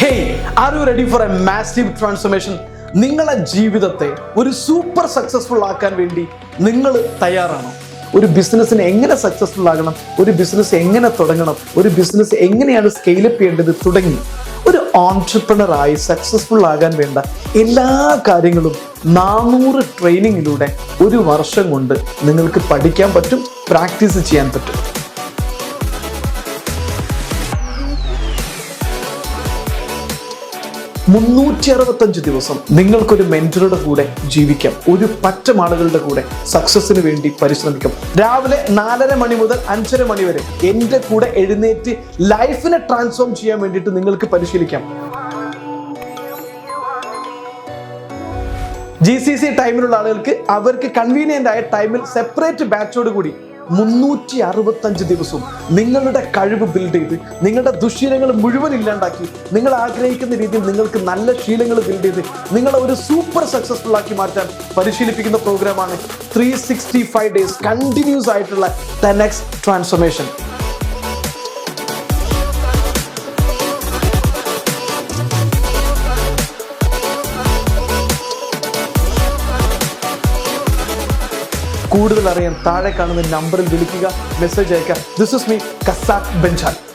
Hey, are you ready for a massive transformation? നിങ്ങളുടെ ജീവിതത്തെ ഒരു സൂപ്പർ സക്സസ്ഫുൾ ആക്കാൻ വേണ്ടി നിങ്ങൾ തയ്യാറാണോ? ഒരു ബിസിനസ്സിനെ എങ്ങനെ സക്സസ്ഫുൾ ആകണം, ഒരു ബിസിനസ് എങ്ങനെ തുടങ്ങണം, ഒരു ബിസിനസ് എങ്ങനെയാണ് സ്കെയിലപ്പ് ചെയ്യേണ്ടത് തുടങ്ങി ഒരു ഓൺട്രപ്രണറായി സക്സസ്ഫുൾ ആകാൻ വേണ്ട എല്ലാ കാര്യങ്ങളും 400 ട്രെയിനിങ്ങിലൂടെ ഒരു വർഷം കൊണ്ട് നിങ്ങൾക്ക് പഠിക്കാൻ പറ്റും, പ്രാക്ടീസ് ചെയ്യാൻ പറ്റും. 365 ദിവസം നിങ്ങൾക്കൊരു മെന്ററുടെ കൂടെ ജീവിക്കാം, ഒരു പറ്റം ആളുകളുടെ കൂടെ സക്സസിന് വേണ്ടി പരിശ്രമിക്കാം. രാവിലെ 4:30 മണി മുതൽ 5:30 മണി വരെ എൻ്റെ കൂടെ എഴുന്നേറ്റ് ലൈഫിനെ ട്രാൻസ്ഫോം ചെയ്യാൻ വേണ്ടിയിട്ട് നിങ്ങൾക്ക് പരിശീലിക്കാം. GCC ടൈമിലുള്ള ആളുകൾക്ക് അവർക്ക് കൺവീനിയന്റ് ആയ ടൈമിൽ സെപ്പറേറ്റ് ബാച്ചോട് കൂടി 365 ദിവസവും നിങ്ങളുടെ കഴിവ് ബിൽഡ് ചെയ്ത് നിങ്ങളുടെ ദുശ്ശീലങ്ങൾ മുഴുവൻ ഇല്ലാണ്ടാക്കി നിങ്ങൾ ആഗ്രഹിക്കുന്ന രീതിയിൽ നിങ്ങൾക്ക് നല്ല ശീലങ്ങൾ ബിൽഡ് ചെയ്ത് നിങ്ങളെ ഒരു സൂപ്പർ സക്സസ്ഫുൾ ആക്കി മാറ്റാൻ പരിശീലിപ്പിക്കുന്ന പ്രോഗ്രാമാണ് 365 ഡേയ്സ് കണ്ടിന്യൂസ് ആയിട്ടുള്ള 10x ട്രാൻസ്ഫോർമേഷൻ. കൂടുതൽ അറിയാൻ താഴെ കാണുന്ന നമ്പറിൽ വിളിക്കുക, മെസ്സേജ് അയക്കുക. This is me, Casac Benjali.